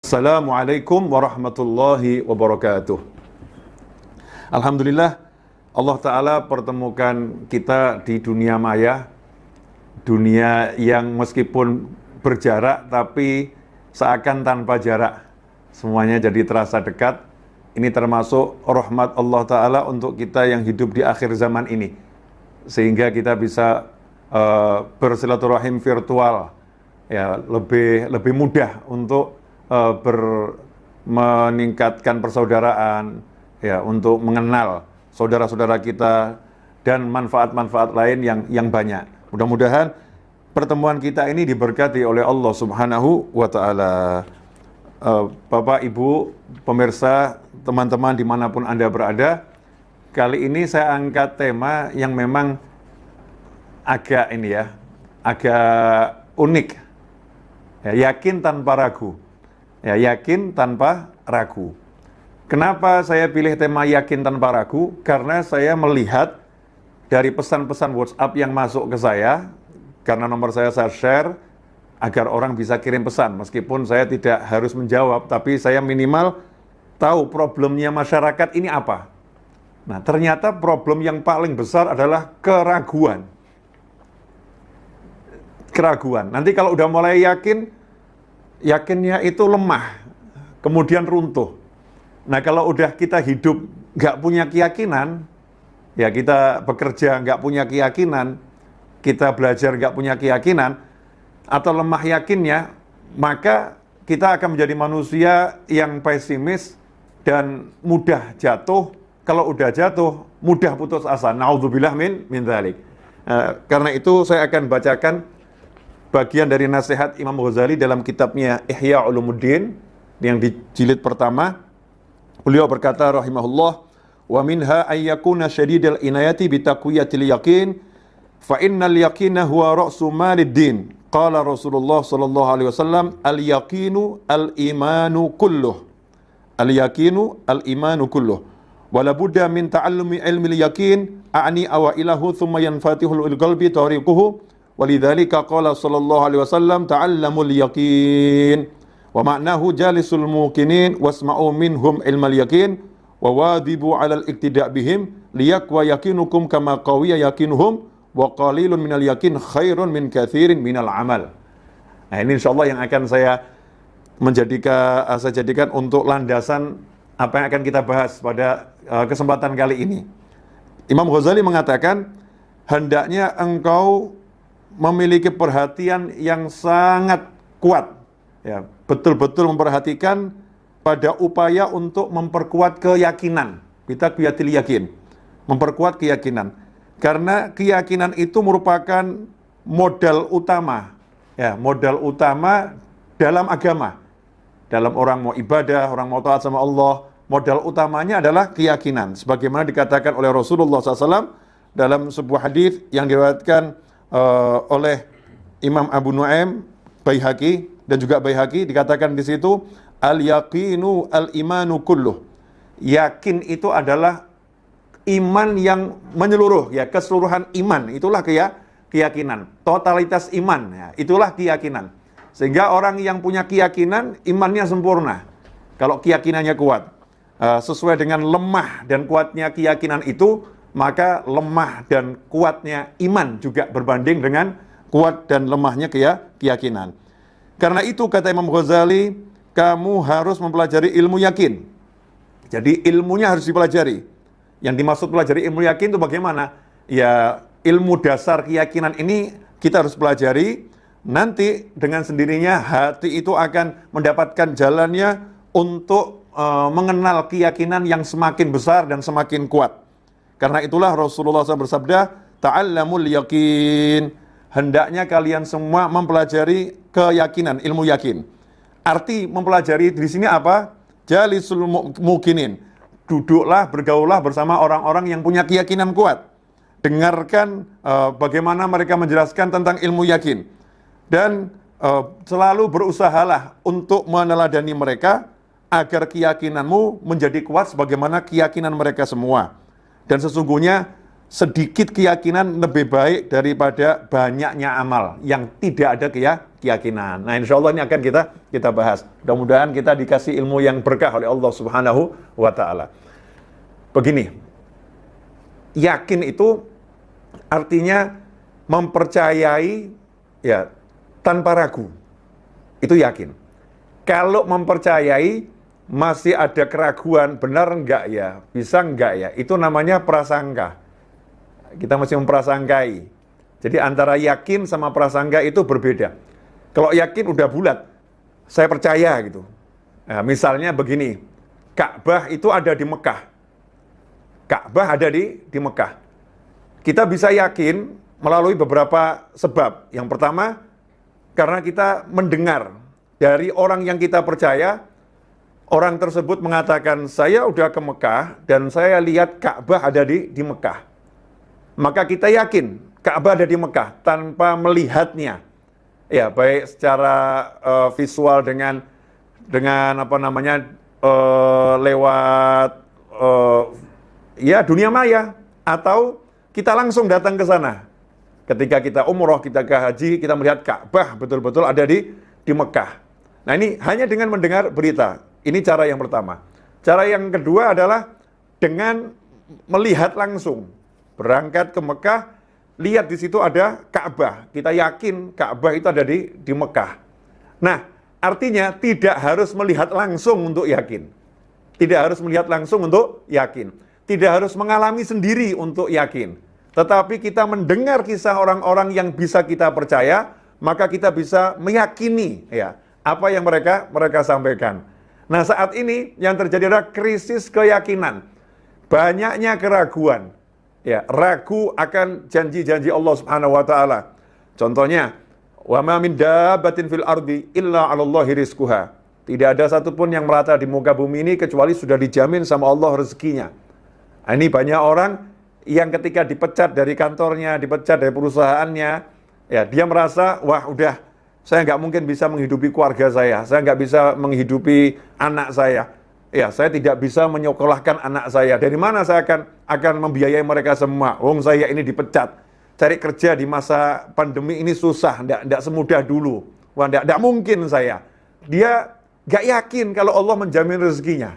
Assalamualaikum warahmatullahi wabarakatuh. Alhamdulillah, Allah Ta'ala pertemukan kita di dunia maya, dunia yang meskipun berjarak tapi seakan tanpa jarak. Semuanya jadi terasa dekat. Ini termasuk rahmat Allah Ta'ala untuk kita yang hidup di akhir zaman ini, sehingga kita bisa bersilaturahim virtual, ya, lebih mudah untuk meningkatkan persaudaraan, ya, untuk mengenal saudara-saudara kita dan manfaat-manfaat lain yang banyak. Mudah-mudahan pertemuan kita ini diberkati oleh Allah Subhanahu wa Ta'ala. Bapak, Ibu, pemirsa, teman-teman dimanapun Anda berada, kali ini saya angkat tema yang memang agak unik, ya, yakin tanpa ragu. Ya, yakin tanpa ragu. Kenapa saya pilih tema yakin tanpa ragu? Karena saya melihat dari pesan-pesan WhatsApp yang masuk ke saya, karena nomor saya share agar orang bisa kirim pesan, meskipun saya tidak harus menjawab, tapi saya minimal tahu problemnya masyarakat ini apa. Nah, ternyata problem yang paling besar adalah keraguan. Keraguan. Nanti kalau udah mulai yakinnya itu lemah, kemudian runtuh. Nah, kalau udah kita hidup nggak punya keyakinan, ya, kita bekerja nggak punya keyakinan, kita belajar nggak punya keyakinan, atau lemah yakinnya, maka kita akan menjadi manusia yang pesimis dan mudah jatuh. Kalau udah jatuh, mudah putus asa. Naudzubillah min dzalik. Karena itu saya akan bacakan bagian dari nasihat Imam Ghazali dalam kitabnya Ihya Ulumuddin yang di jilid pertama. Beliau berkata rahimahullah, wa minha ayyakuna syadidal inayati bitaqwiyatil yaqin fa innal yaqina huwa ra'su malid din. Qala Rasulullah sallallahu alaihi wasallam, al yaqinu al imanu kulluh. Al yaqinu al imanu kulluh. Wala budda min ta'allumi ilmi al yaqin a'ni awailahu thumma yanfatihul qalbi tariquhu. Walidzalika qala sallallahu alaihi wasallam ta'allamul yaqin wa ma'nahu jalisul muqinin wasma'u minhum ilmal yaqin wa wadibu 'alal iqtida' bihim liyaqwa yaqinukum kama qawiya yaqinuhum wa qalilun minal yaqin khairun min katsirin minal amal. Nah, ini insyaallah yang akan saya jadikan untuk landasan apa yang akan kita bahas pada kesempatan kali ini. Imam Ghazali mengatakan, hendaknya engkau memiliki perhatian yang sangat kuat, ya, betul-betul memperhatikan pada upaya untuk memperkuat keyakinan. Kita kuyatil yakin, memperkuat keyakinan, karena keyakinan itu merupakan modal utama, ya, modal utama dalam agama. Dalam orang mau ibadah, orang mau taat sama Allah, modal utamanya adalah keyakinan. Sebagaimana dikatakan oleh Rasulullah SAW dalam sebuah hadis yang diriwayatkan oleh Imam Abu Nuaim, Baihaqi dan juga Baihaqi, dikatakan di situ al-yaqinu al-imanu kulluh. Yakin itu adalah iman yang menyeluruh, ya, keseluruhan iman, itulah keyakinan. Totalitas iman, ya, itulah keyakinan. Sehingga orang yang punya keyakinan, imannya sempurna. Kalau keyakinannya kuat, sesuai dengan lemah dan kuatnya keyakinan itu, maka lemah dan kuatnya iman juga berbanding dengan kuat dan lemahnya keyakinan. Karena itu kata Imam Ghazali, kamu harus mempelajari ilmu yakin. Jadi ilmunya harus dipelajari. Yang dimaksud pelajari ilmu yakin itu bagaimana? Ya, ilmu dasar keyakinan ini kita harus pelajari. Nanti dengan sendirinya hati itu akan mendapatkan jalannya untuk mengenal keyakinan yang semakin besar dan semakin kuat. Karena itulah Rasulullah SAW bersabda, ta'allamul yaqin. Hendaknya kalian semua mempelajari keyakinan, ilmu yakin. Arti mempelajari di sini apa? Jalisul muqinin. Duduklah, bergaullah bersama orang-orang yang punya keyakinan kuat. Dengarkan bagaimana mereka menjelaskan tentang ilmu yakin. Dan selalu berusahalah untuk meneladani mereka agar keyakinanmu menjadi kuat sebagaimana keyakinan mereka semua. Dan sesungguhnya sedikit keyakinan lebih baik daripada banyaknya amal yang tidak ada keyakinan. Nah, insya Allah ini akan kita bahas. Mudah-mudahan kita dikasih ilmu yang berkah oleh Allah Subhanahu wa Ta'ala. Begini, yakin itu artinya mempercayai ya tanpa ragu. Itu yakin. Kalau mempercayai masih ada keraguan, benar enggak ya, bisa enggak ya, itu namanya prasangka. Kita masih memprasangkai. Jadi antara yakin sama prasangka itu berbeda. Kalau yakin udah bulat, saya percaya gitu. Nah, misalnya begini, Ka'bah itu ada di Mekah. Ka'bah ada di Mekah. Kita bisa yakin melalui beberapa sebab. Yang pertama, karena kita mendengar dari orang yang kita percaya, orang tersebut mengatakan, saya udah ke Mekah dan saya lihat Ka'bah ada di Mekah. Maka kita yakin Ka'bah ada di Mekah tanpa melihatnya. Ya, baik secara visual dengan apa namanya lewat ya dunia maya, atau kita langsung datang ke sana. Ketika kita umroh, kita ke haji, kita melihat Ka'bah betul-betul ada di Mekah. Nah, ini hanya dengan mendengar berita. Ini cara yang pertama. Cara yang kedua adalah dengan melihat langsung. Berangkat ke Mekah, lihat di situ ada Ka'bah. Kita yakin Ka'bah itu ada di Mekah. Nah, artinya tidak harus melihat langsung untuk yakin. Tidak harus melihat langsung untuk yakin. Tidak harus mengalami sendiri untuk yakin. Tetapi kita mendengar kisah orang-orang yang bisa kita percaya, maka kita bisa meyakini ya apa yang mereka sampaikan. Nah, saat ini yang terjadi adalah krisis keyakinan. Banyaknya keraguan. Ya, ragu akan janji-janji Allah Subhanahu wa Ta'ala. Contohnya, wa ma min dabbatin fil ardi illa 'alallahi rizquha. Tidak ada satupun yang melata di muka bumi ini kecuali sudah dijamin sama Allah rezekinya. Nah, ini banyak orang yang ketika dipecat dari kantornya, dipecat dari perusahaannya, ya dia merasa, wah udah, saya nggak mungkin bisa menghidupi keluarga saya nggak bisa menghidupi anak saya. Ya, saya tidak bisa menyekolahkan anak saya. Dari mana saya akan membiayai mereka semua? Wong saya ini dipecat. Cari kerja di masa pandemi ini susah, enggak semudah dulu. Wah, enggak mungkin saya. Dia enggak yakin kalau Allah menjamin rezekinya.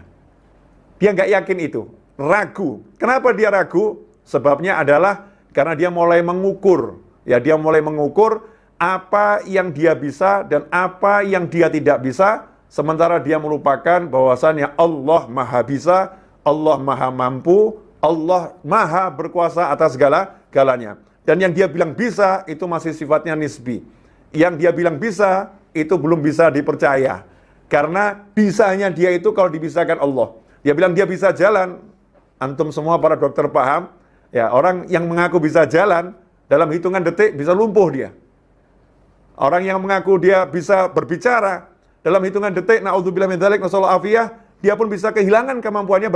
Dia enggak yakin itu. Ragu. Kenapa dia ragu? Sebabnya adalah karena dia mulai mengukur. Ya, dia mulai mengukur apa yang dia bisa dan apa yang dia tidak bisa. Sementara dia melupakan bahwasannya Allah Maha Bisa, Allah Maha Mampu, Allah Maha Berkuasa atas segala-galanya. Dan yang dia bilang bisa, itu masih sifatnya nisbi. Yang dia bilang bisa, itu belum bisa dipercaya. Karena bisanya dia itu kalau dibisakan Allah. Dia bilang dia bisa jalan. Antum semua para dokter paham, ya orang yang mengaku bisa jalan, dalam hitungan detik bisa lumpuh dia. Orang yang mengaku dia bisa berbicara, dalam hitungan detik, na'udzubillah min dzalik, nasallahu afiyah, dia pun bisa kehilangan kemampuannya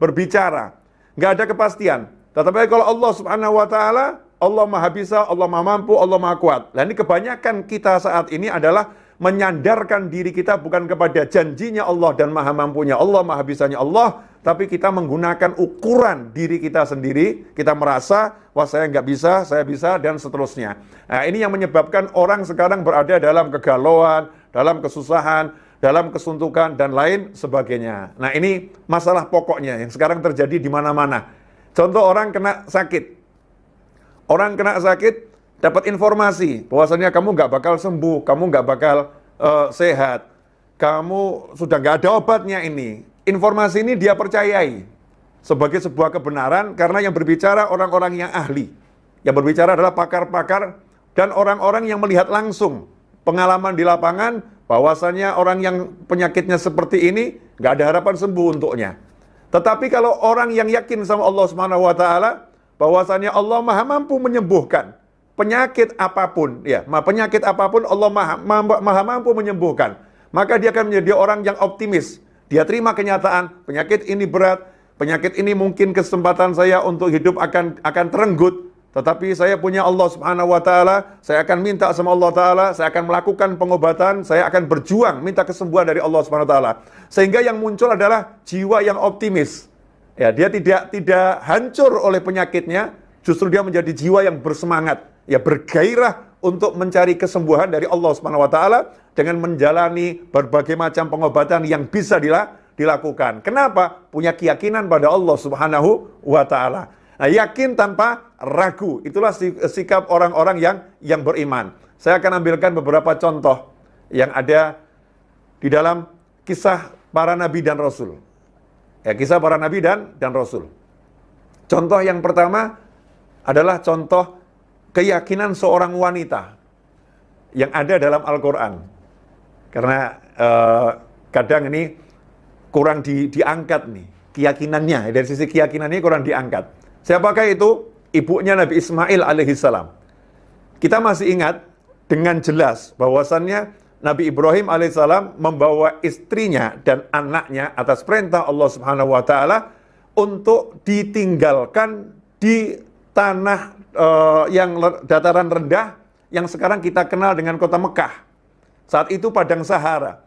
berbicara. Nggak ada kepastian. Tetapi kalau Allah Subhanahu wa Ta'ala, Allah Maha Bisa, Allah Maha Mampu, Allah Maha Kuat. Nah, ini kebanyakan kita saat ini adalah menyandarkan diri kita bukan kepada janjinya Allah dan Maha Mampunya Allah, Maha Bisanya Allah, tapi kita menggunakan ukuran diri kita sendiri. Kita merasa, wah saya nggak bisa, saya bisa, dan seterusnya. Nah, ini yang menyebabkan orang sekarang berada dalam kegalauan, dalam kesusahan, dalam kesuntukan, dan lain sebagainya. Nah, ini masalah pokoknya yang sekarang terjadi di mana-mana. Contoh, orang kena sakit. Orang kena sakit, dapat informasi bahwasannya kamu nggak bakal sembuh, kamu nggak bakal sehat, kamu sudah nggak ada obatnya ini. Informasi ini dia percayai sebagai sebuah kebenaran karena yang berbicara orang-orang yang ahli. Yang berbicara adalah pakar-pakar dan orang-orang yang melihat langsung pengalaman di lapangan bahwasannya orang yang penyakitnya seperti ini nggak ada harapan sembuh untuknya. Tetapi kalau orang yang yakin sama Allah Subhanahu wa Ta'ala bahwasannya Allah Maha Mampu menyembuhkan penyakit apapun, ya, penyakit apapun Allah maha mampu menyembuhkan. Maka dia akan menjadi orang yang optimis. Dia terima kenyataan, penyakit ini berat, penyakit ini mungkin kesempatan saya untuk hidup akan terenggut. Tetapi saya punya Allah Subhanahu wa Ta'ala, saya akan minta sama Allah Ta'ala, saya akan melakukan pengobatan, saya akan berjuang minta kesembuhan dari Allah Subhanahu wa Ta'ala. Sehingga yang muncul adalah jiwa yang optimis. Ya, dia tidak hancur oleh penyakitnya, Justru dia menjadi jiwa yang bersemangat, ya bergairah untuk mencari kesembuhan dari Allah Subhanahu wa taala dengan menjalani berbagai macam pengobatan yang bisa dilakukan. Kenapa? Punya keyakinan pada Allah Subhanahu wa taala. Nah, yakin tanpa ragu, itulah sikap orang-orang yang beriman. Saya akan ambilkan beberapa contoh yang ada di dalam kisah para nabi dan rasul. Ya, kisah para nabi dan rasul. Contoh yang pertama adalah contoh keyakinan seorang wanita yang ada dalam Al-Quran. Karena kadang ini kurang diangkat nih, keyakinannya. Dari sisi keyakinannya kurang diangkat. Siapakah itu? Ibunya Nabi Ismail alaihissalam. Kita masih ingat dengan jelas bahwasannya Nabi Ibrahim alaihissalam membawa istrinya dan anaknya atas perintah Allah Subhanahu wa taala untuk ditinggalkan di tanah yang dataran rendah yang sekarang kita kenal dengan kota Mekah. Saat itu padang Sahara.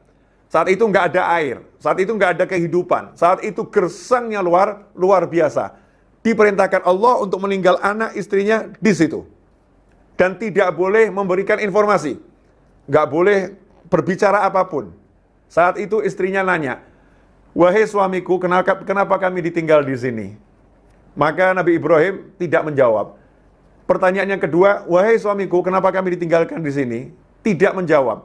Saat itu nggak ada air. Saat itu nggak ada kehidupan. Saat itu gersangnya luar biasa. Diperintahkan Allah untuk meninggal anak istrinya di situ. Dan tidak boleh memberikan informasi. Nggak boleh berbicara apapun. Saat itu istrinya nanya, "Wahai suamiku, kenapa kami ditinggal di sini?" Maka Nabi Ibrahim tidak menjawab. Pertanyaan yang kedua, "Wahai suamiku, kenapa kami ditinggalkan di sini?" Tidak menjawab.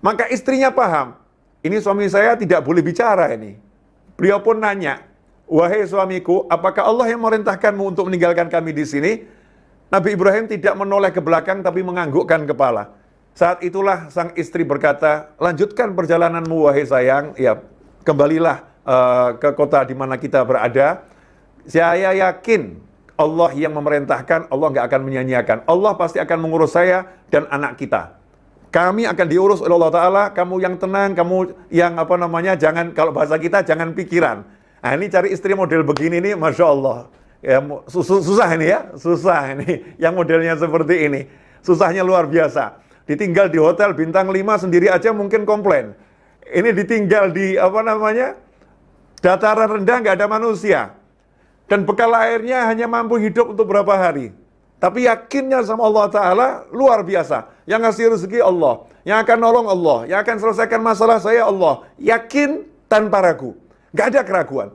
Maka istrinya paham, ini suami saya tidak boleh bicara ini. Beliau pun nanya, "Wahai suamiku, apakah Allah yang memerintahkanmu untuk meninggalkan kami di sini?" Nabi Ibrahim tidak menoleh ke belakang tapi menganggukkan kepala. Saat itulah sang istri berkata, "Lanjutkan perjalananmu wahai sayang, ya kembalilah ke kota di mana kita berada. Saya yakin Allah yang memerintahkan, Allah nggak akan menyanyiakan. Allah pasti akan mengurus saya dan anak kita. Kami akan diurus oleh Allah Ta'ala, kamu yang tenang, kamu yang jangan, kalau bahasa kita, jangan pikiran." Nah, ini cari istri model begini nih, Masya Allah. Ya, susah ini ya, susah ini. Yang modelnya seperti ini. Susahnya luar biasa. Ditinggal di hotel bintang 5 sendiri aja mungkin komplain. Ini ditinggal di dataran rendah, nggak ada manusia. Dan bekal airnya hanya mampu hidup untuk berapa hari. Tapi yakinnya sama Allah Ta'ala luar biasa. Yang ngasih rezeki Allah, yang akan nolong Allah, yang akan selesaikan masalah saya Allah. Yakin tanpa ragu. Nggak ada keraguan.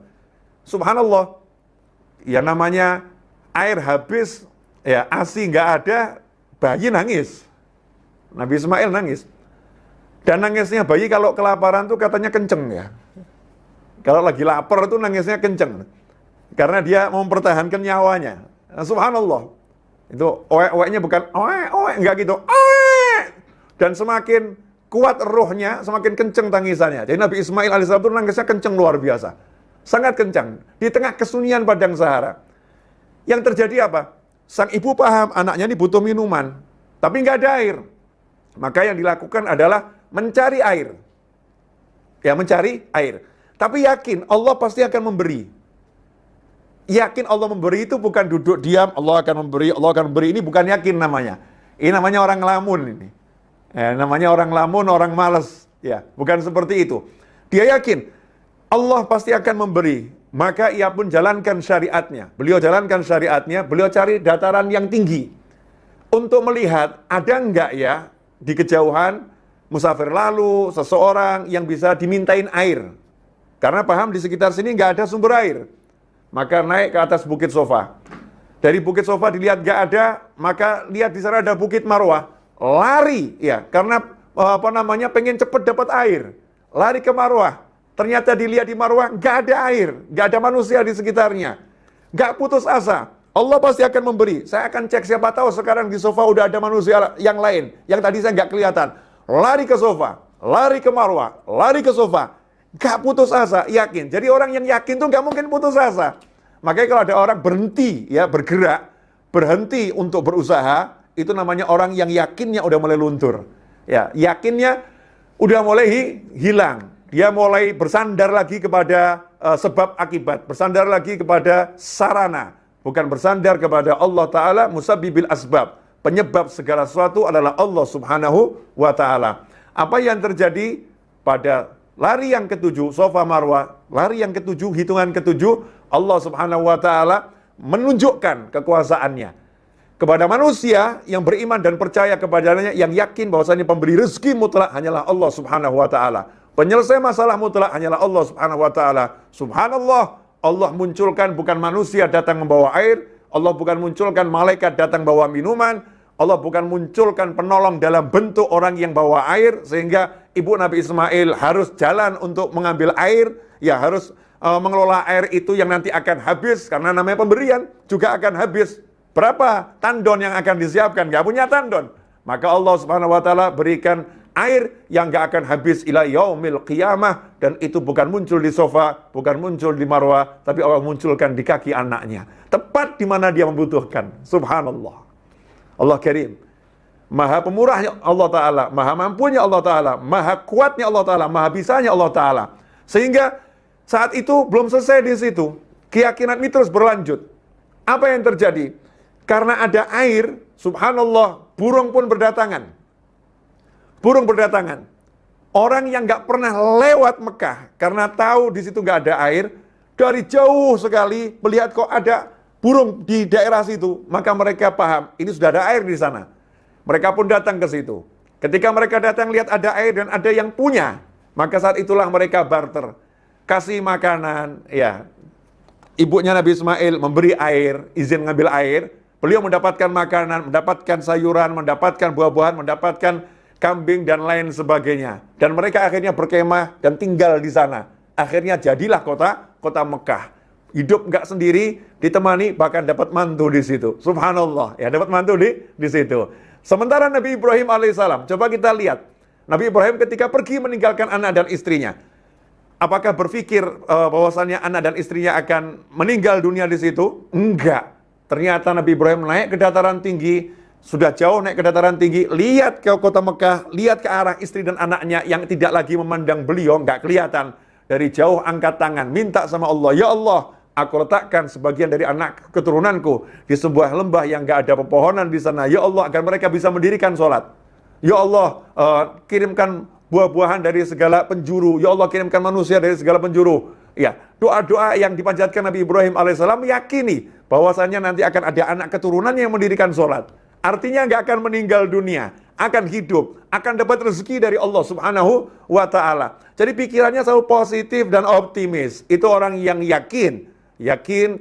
Subhanallah. Ya namanya air habis, ya ASI nggak ada, bayi nangis. Nabi Ismail nangis. Dan nangisnya bayi kalau kelaparan tuh katanya kenceng ya. Kalau lagi lapar tuh nangisnya kenceng. Karena dia mempertahankan nyawanya. Nah, subhanallah. Itu oek-oeknya bukan oek-oek, enggak gitu. Oek! Dan semakin kuat rohnya, semakin kenceng tangisannya. Jadi Nabi Ismail alaihissalam itu nangisnya kenceng luar biasa. Sangat kencang. Di tengah kesunyian padang Sahara. Yang terjadi apa? Sang ibu paham anaknya ini butuh minuman. Tapi nggak ada air. Maka yang dilakukan adalah mencari air. Ya, mencari air. Tapi yakin Allah pasti akan memberi. Yakin Allah memberi itu bukan duduk diam, Allah akan memberi, Allah akan memberi. Ini bukan yakin namanya. Ini namanya orang ngelamun ini. Namanya orang ngelamun, orang malas. Ya, bukan seperti itu. Dia yakin Allah pasti akan memberi. Maka ia pun jalankan syariatnya. Beliau jalankan syariatnya, beliau cari dataran yang tinggi. Untuk melihat ada enggak ya di kejauhan musafir lalu seseorang yang bisa dimintain air. Karena paham di sekitar sini nggak ada sumber air. Maka naik ke atas Bukit Sofa. Dari Bukit Sofa dilihat nggak ada, maka lihat di sana ada Bukit Marwah. Lari ya, karena pengen cepet dapat air. Lari ke Marwah. Ternyata dilihat di Marwah nggak ada air, nggak ada manusia di sekitarnya. Nggak putus asa. Allah pasti akan memberi. Saya akan cek, siapa tahu sekarang di sofa udah ada manusia yang lain. Yang tadi saya nggak kelihatan. Lari ke sofa, lari ke Marwah, lari ke sofa. Nggak putus asa, yakin. Jadi orang yang yakin tuh nggak mungkin putus asa. Makanya kalau ada orang berhenti, ya bergerak, berhenti untuk berusaha, itu namanya orang yang yakinnya udah mulai luntur. Ya, yakinnya udah mulai hilang. Dia mulai bersandar lagi kepada sebab akibat. Bersandar lagi kepada sarana. Bukan bersandar kepada Allah Ta'ala musabbibil asbab. Penyebab segala sesuatu adalah Allah Subhanahu wa Ta'ala. Apa yang terjadi pada lari yang ketujuh, Sofa Marwah, lari yang ketujuh, hitungan ketujuh, Allah Subhanahu wa Ta'ala menunjukkan kekuasaannya kepada manusia yang beriman dan percaya kepadanya, yang yakin bahwasanya pemberi rezeki mutlak hanyalah Allah Subhanahu wa taala. Penyelesai masalah mutlak hanyalah Allah Subhanahu wa taala. Subhanallah, Allah munculkan bukan manusia datang membawa air, Allah bukan munculkan malaikat datang bawa minuman, Allah bukan munculkan penolong dalam bentuk orang yang bawa air sehingga ibu Nabi Ismail harus jalan untuk mengambil air, ya harus mengelola air itu yang nanti akan habis karena namanya pemberian juga akan habis. Berapa tandon yang akan disiapkan? Gak punya tandon. Maka Allah Subhanahu wa taala berikan air yang gak akan habis ila yaumil qiyamah, dan itu bukan muncul di sofa, bukan muncul di marwah, tapi Allah munculkan di kaki anaknya. Tepat di mana dia membutuhkan. Subhanallah. Allah Karim. Maha pemurahnya Allah Ta'ala, maha mampunya Allah Ta'ala, maha kuatnya Allah Ta'ala, maha bisanya Allah Ta'ala. Sehingga saat itu belum selesai di situ. Keyakinan ini terus berlanjut. Apa yang terjadi? Karena ada air, subhanallah, burung pun berdatangan. Burung berdatangan. Orang yang gak pernah lewat Mekah, karena tahu di situ gak ada air, dari jauh sekali melihat kok ada burung di daerah situ, maka mereka paham, ini sudah ada air di sana. Mereka pun datang ke situ. Ketika mereka datang lihat ada air dan ada yang punya, maka saat itulah mereka barter. Kasih makanan, ya. Ibunya Nabi Ismail memberi air, izin ngambil air. Beliau mendapatkan makanan, mendapatkan sayuran, mendapatkan buah-buahan, mendapatkan kambing dan lain sebagainya. Dan mereka akhirnya berkemah dan tinggal di sana. Akhirnya jadilah kota Mekah. Hidup nggak sendiri, ditemani, bahkan dapat mantu di situ. Subhanallah, ya dapat mantu di situ. Sementara Nabi Ibrahim alaihissalam, coba kita lihat. Nabi Ibrahim ketika pergi meninggalkan anak dan istrinya. Apakah berpikir bahwasannya anak dan istrinya akan meninggal dunia di situ? Enggak. Ternyata Nabi Ibrahim naik ke dataran tinggi, sudah jauh naik ke dataran tinggi, lihat ke kota Mekah, lihat ke arah istri dan anaknya yang tidak lagi memandang beliau, nggak kelihatan. Dari jauh angkat tangan, minta sama Allah, ya Allah, aku letakkan sebagian dari anak keturunanku di sebuah lembah yang nggak ada pepohonan di sana. Ya Allah, agar mereka bisa mendirikan sholat. Ya Allah, kirimkan buah-buahan dari segala penjuru. Ya Allah, kirimkan manusia dari segala penjuru. Ya, doa-doa yang dipanjatkan Nabi Ibrahim alaihissalam meyakini bahwasannya nanti akan ada anak keturunan yang mendirikan sholat. Artinya nggak akan meninggal dunia, akan hidup, akan dapat rezeki dari Allah Subhanahu wa taala. Jadi pikirannya selalu positif dan optimis. Itu orang yang yakin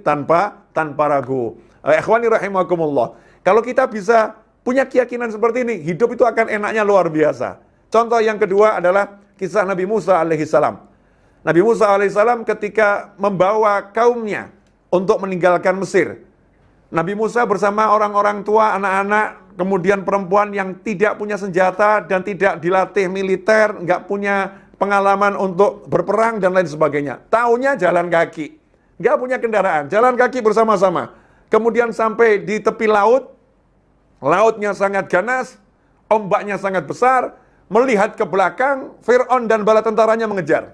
tanpa ragu. Ikhwani rahimakumullah. Kalau kita bisa punya keyakinan seperti ini, hidup itu akan enaknya luar biasa. Contoh yang kedua adalah kisah Nabi Musa alaihissalam. Nabi Musa alaihissalam ketika membawa kaumnya untuk meninggalkan Mesir. Nabi Musa bersama orang-orang tua, anak-anak, kemudian perempuan yang tidak punya senjata dan tidak dilatih militer, nggak punya pengalaman untuk berperang dan lain sebagainya. Taunya jalan kaki, nggak punya kendaraan, jalan kaki bersama-sama. Kemudian sampai di tepi laut, lautnya sangat ganas, ombaknya sangat besar, melihat ke belakang, Fir'aun dan bala tentaranya mengejar.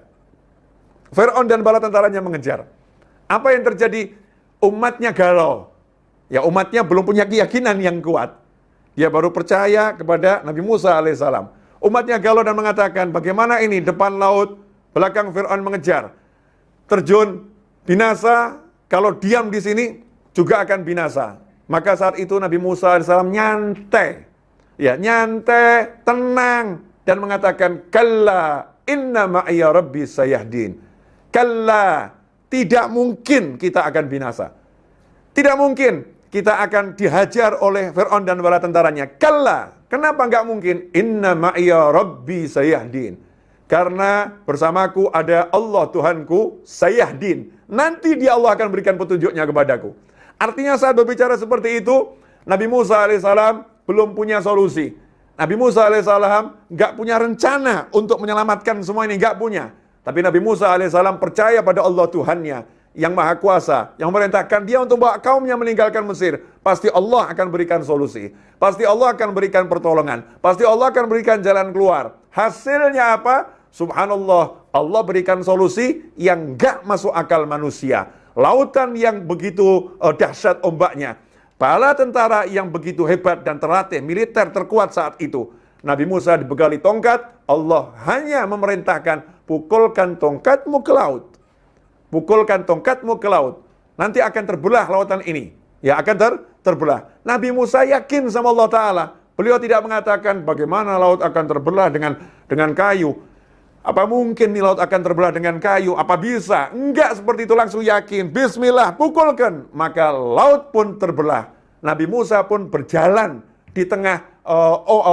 Apa yang terjadi? Umatnya galau. Ya, umatnya belum punya keyakinan yang kuat. Dia baru percaya kepada Nabi Musa alaihissalam. Umatnya galau dan mengatakan, bagaimana ini depan laut, belakang Fir'aun mengejar. Terjun, binasa, kalau diam di sini juga akan binasa. Maka saat itu Nabi Musa alaihissalam nyantai, tenang, dan mengatakan, kalla inna ma'iya rabbi sayahdin. Kalla, tidak mungkin kita akan binasa. Tidak mungkin kita akan dihajar oleh Fir'aun dan bala tentaranya. Kalla, kenapa nggak mungkin? Inna ma'iya rabbi sayahdin. Karena bersamaku ada Allah Tuhanku sayahdin. Nanti dia Allah akan berikan petunjuknya kepadaku. Artinya saat berbicara seperti itu, Nabi Musa alaihissalam belum punya solusi. Nabi Musa alaihissalam nggak punya rencana untuk menyelamatkan semua ini, nggak punya. Tapi Nabi Musa alaihissalam percaya pada Allah Tuhannya yang maha kuasa, yang memerintahkan dia untuk bawa kaumnya meninggalkan Mesir. Pasti Allah akan berikan solusi. Pasti Allah akan berikan pertolongan. Pasti Allah akan berikan jalan keluar. Hasilnya apa? Subhanallah, Allah berikan solusi yang nggak masuk akal manusia. Lautan yang begitu dahsyat ombaknya. Bala tentara yang begitu hebat dan terlatih, militer terkuat saat itu. Nabi Musa dibekali tongkat, Allah hanya memerintahkan, pukulkan tongkatmu ke laut. Pukulkan tongkatmu ke laut. nanti akan terbelah lautan ini. Ya, akan terbelah. Nabi Musa yakin sama Allah Ta'ala. Beliau tidak mengatakan bagaimana laut akan terbelah dengan kayu. Apa mungkin nih laut akan terbelah dengan kayu? Apa bisa? Enggak seperti itu, langsung yakin. Bismillah, pukulkan. Maka laut pun terbelah. Nabi Musa pun berjalan di tengah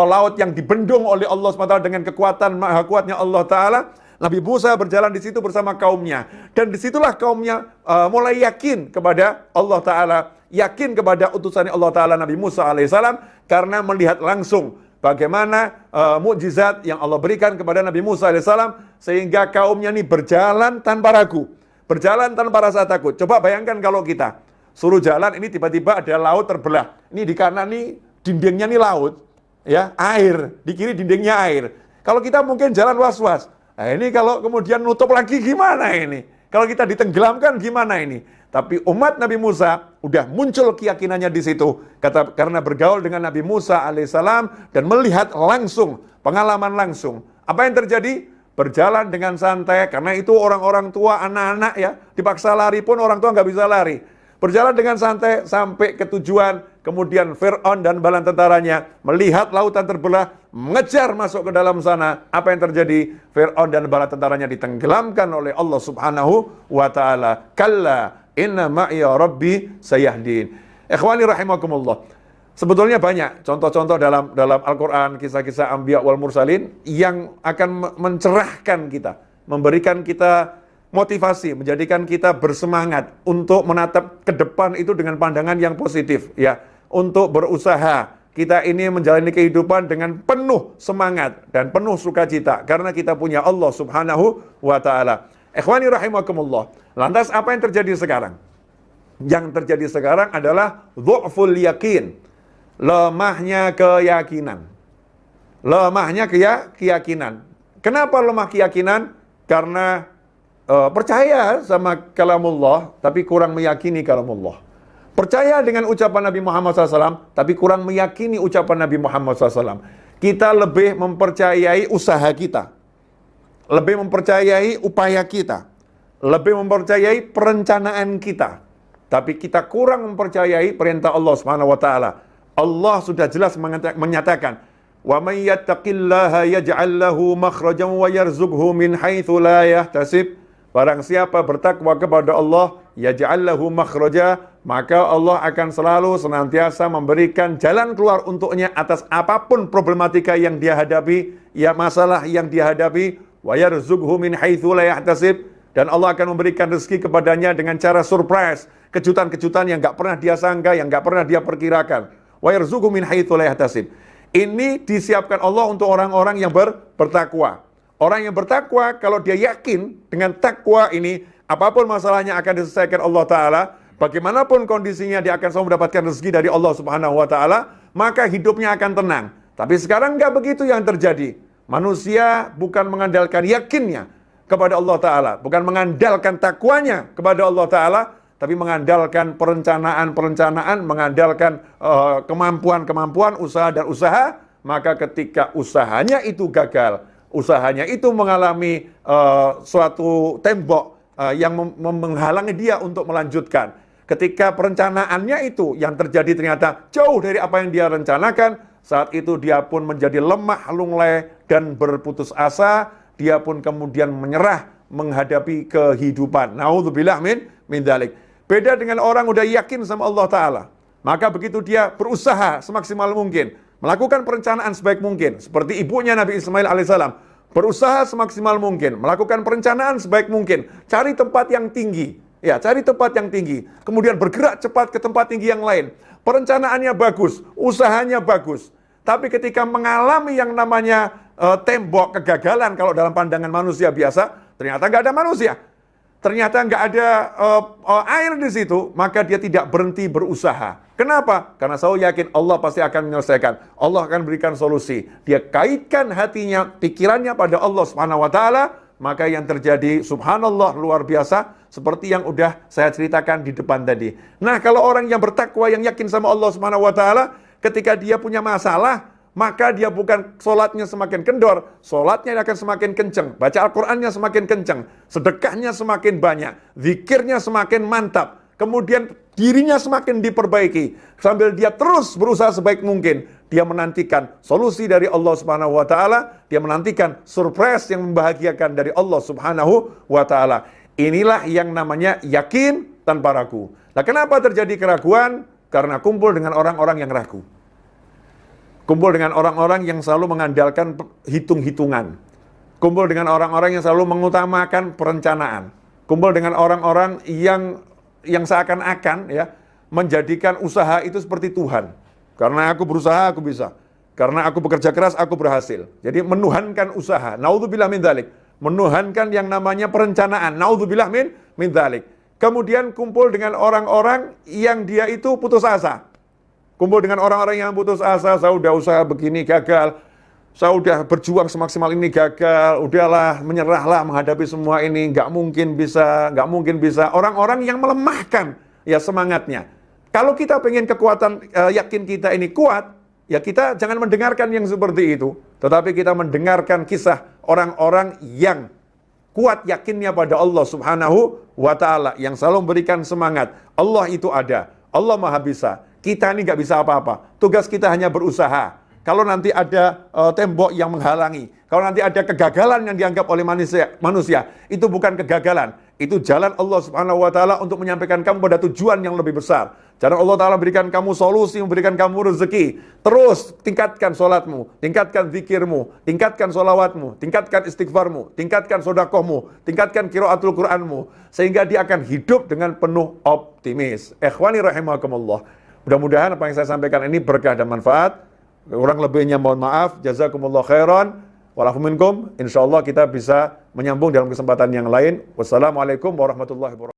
laut yang dibendung oleh Allah SWT dengan kekuatan maha kuatnya Allah Ta'ala. Nabi Musa berjalan di situ bersama kaumnya. Dan disitulah kaumnya mulai yakin kepada Allah Ta'ala. Yakin kepada utusan Allah Ta'ala Nabi Musa alaihissalam. Karena melihat langsung bagaimana mukjizat yang Allah berikan kepada Nabi Musa alaihissalam. Sehingga kaumnya ini berjalan tanpa ragu. Berjalan tanpa rasa takut. Coba bayangkan kalau kita suruh jalan, ini tiba-tiba ada laut terbelah. Ini di kanan nih dindingnya nih laut. Ya, air. Di kiri dindingnya air. Kalau kita mungkin jalan was-was. Nah ini kalau kemudian nutup lagi gimana ini? Kalau kita ditenggelamkan gimana ini? Tapi umat Nabi Musa udah muncul keyakinannya di situ. Karena bergaul dengan Nabi Musa alaihissalam dan melihat langsung, pengalaman langsung. Apa yang terjadi? Berjalan dengan santai, karena itu orang-orang tua, anak-anak ya, dipaksa lari pun orang tua nggak bisa lari. Berjalan dengan santai sampai ke tujuan, kemudian Fir'aun dan bala tentaranya melihat lautan terbelah, mengejar masuk ke dalam sana. Apa yang terjadi? Fir'aun dan bala tentaranya ditenggelamkan oleh Allah Subhanahu wa Ta'ala. Kalla inna ma'iya rabbi sayahdin. Ikhwani rahimakumullah. Sebetulnya banyak contoh-contoh dalam Al-Quran, kisah-kisah Anbiya wal Mursalin yang akan mencerahkan kita, memberikan kita motivasi, menjadikan kita bersemangat untuk menatap ke depan itu dengan pandangan yang positif, ya, untuk berusaha. Kita ini menjalani kehidupan dengan penuh semangat dan penuh sukacita karena kita punya Allah Subhanahu wa Ta'ala. Ikhwani rahimakumullah. Lantas apa yang terjadi sekarang? Yang terjadi sekarang adalah dhu'ful yakin, lemahnya keyakinan. Lemahnya keyakinan. Kenapa lemah keyakinan? Karena percaya sama kalamullah, tapi kurang meyakini kalamullah. Percaya dengan ucapan Nabi Muhammad SAW, tapi kurang meyakini ucapan Nabi Muhammad SAW. Kita lebih mempercayai usaha kita, lebih mempercayai upaya kita, lebih mempercayai perencanaan kita, tapi kita kurang mempercayai perintah Allah Subhanahu wa Ta'ala. Allah sudah jelas menyatakan, "Wa may yattaqillaha yaj'al lahu makhrajan wa yarzuqhu min haitsu la yahtasib." Barang siapa bertakwa kepada Allah, yaj'al lahu makhraja, maka Allah akan selalu senantiasa memberikan jalan keluar untuknya atas apapun problematika yang dia hadapi, ya masalah yang dia hadapi, wa yarzuqhu min haitsu la yahtasib, dan Allah akan memberikan rezeki kepadanya dengan cara surprise, kejutan-kejutan yang enggak pernah dia sangka, yang enggak pernah dia perkirakan. Wa yarzuqhu min haitsu la yahtasib. Ini disiapkan Allah untuk orang-orang yang bertakwa. Orang yang bertakwa, kalau dia yakin dengan takwa ini, apapun masalahnya akan diselesaikan Allah Ta'ala, bagaimanapun kondisinya dia akan selalu mendapatkan rezeki dari Allah Subhanahu wa Ta'ala, maka hidupnya akan tenang. Tapi sekarang nggak begitu yang terjadi. Manusia bukan mengandalkan yakinnya kepada Allah Ta'ala, bukan mengandalkan takwanya kepada Allah Ta'ala, tapi mengandalkan perencanaan, mengandalkan kemampuan, usaha dan usaha. Maka ketika usahanya itu gagal, usahanya itu mengalami suatu tembok yang menghalangi dia untuk melanjutkan. Ketika perencanaannya itu yang terjadi ternyata jauh dari apa yang dia rencanakan, saat itu dia pun menjadi lemah, lunglai, dan berputus asa. Dia pun kemudian menyerah menghadapi kehidupan. Na'udzubillah min dzalik. Beda dengan orang udah yakin sama Allah Ta'ala. Maka begitu dia berusaha semaksimal mungkin, melakukan perencanaan sebaik mungkin, seperti ibunya Nabi Ismail alaihissalam, berusaha semaksimal mungkin, melakukan perencanaan sebaik mungkin, cari tempat yang tinggi, ya cari tempat yang tinggi, kemudian bergerak cepat ke tempat tinggi yang lain. Perencanaannya bagus, usahanya bagus, tapi ketika mengalami yang namanya tembok kegagalan, kalau dalam pandangan manusia biasa, ternyata nggak ada manusia. Ternyata nggak ada air di situ, maka dia tidak berhenti berusaha. Kenapa? Karena saya yakin Allah pasti akan menyelesaikan. Allah akan berikan solusi. Dia kaitkan hatinya, pikirannya pada Allah Subhanahu wa Ta'ala, maka yang terjadi subhanallah luar biasa, seperti yang udah saya ceritakan di depan tadi. Nah, kalau orang yang bertakwa, yang yakin sama Allah Subhanahu wa Ta'ala, ketika dia punya masalah, maka dia bukan sholatnya semakin kendor, sholatnya akan semakin kenceng, baca Al-Qurannya semakin kenceng, sedekahnya semakin banyak, zikirnya semakin mantap. kemudian dirinya semakin diperbaiki, sambil dia terus berusaha sebaik mungkin, dia menantikan solusi dari Allah Subhanahu wa taala, dia menantikan surprise yang membahagiakan dari Allah Subhanahu wa taala. Inilah yang namanya yakin tanpa ragu. Nah, kenapa terjadi keraguan? Karena kumpul dengan orang-orang yang ragu. Kumpul dengan orang-orang yang selalu mengandalkan hitung-hitungan. Kumpul dengan orang-orang yang selalu mengutamakan perencanaan. Kumpul dengan orang-orang yang seakan-akan ya menjadikan usaha itu seperti Tuhan. Karena aku berusaha, aku bisa. Karena aku bekerja keras, aku berhasil. Jadi menuhankan usaha. Naudzubillah min dzalik. Menuhankan yang namanya perencanaan. Naudzubillah min dzalik. Kemudian kumpul dengan orang-orang yang dia itu putus asa. Kumpul dengan orang-orang yang putus asa, saya udah usaha begini gagal, saya udah berjuang semaksimal ini gagal, udahlah menyerahlah menghadapi semua ini, nggak mungkin bisa. Orang-orang yang melemahkan ya semangatnya. Kalau kita pengen kekuatan yakin kita ini kuat, ya kita jangan mendengarkan yang seperti itu, tetapi kita mendengarkan kisah orang-orang yang kuat yakinnya pada Allah Subhanahu wa taala, yang selalu memberikan semangat. Allah itu ada, Allah Maha bisa. Kita ini nggak bisa apa-apa. Tugas kita hanya berusaha. Kalau nanti ada tembok yang menghalangi, kalau nanti ada kegagalan yang dianggap oleh manusia, itu bukan kegagalan. Itu jalan Allah Subhanahu wa taala untuk menyampaikan kamu pada tujuan yang lebih besar. Jalan Allah taala berikan kamu solusi, memberikan kamu rezeki. Terus tingkatkan sholatmu, tingkatkan zikirmu, tingkatkan sholawatmu, tingkatkan istighfarmu, tingkatkan sodakohmu, tingkatkan qiraatul Qur'anmu, sehingga dia akan hidup dengan penuh optimis. Ikhwani rahimakumullah. Mudah-mudahan apa yang saya sampaikan ini berkah dan manfaat. Kurang lebihnya mohon maaf. Jazakumullah khairan. Walafu minkum. Insyaallah kita bisa menyambung dalam kesempatan yang lain. Wassalamualaikum warahmatullahi wabarakatuh.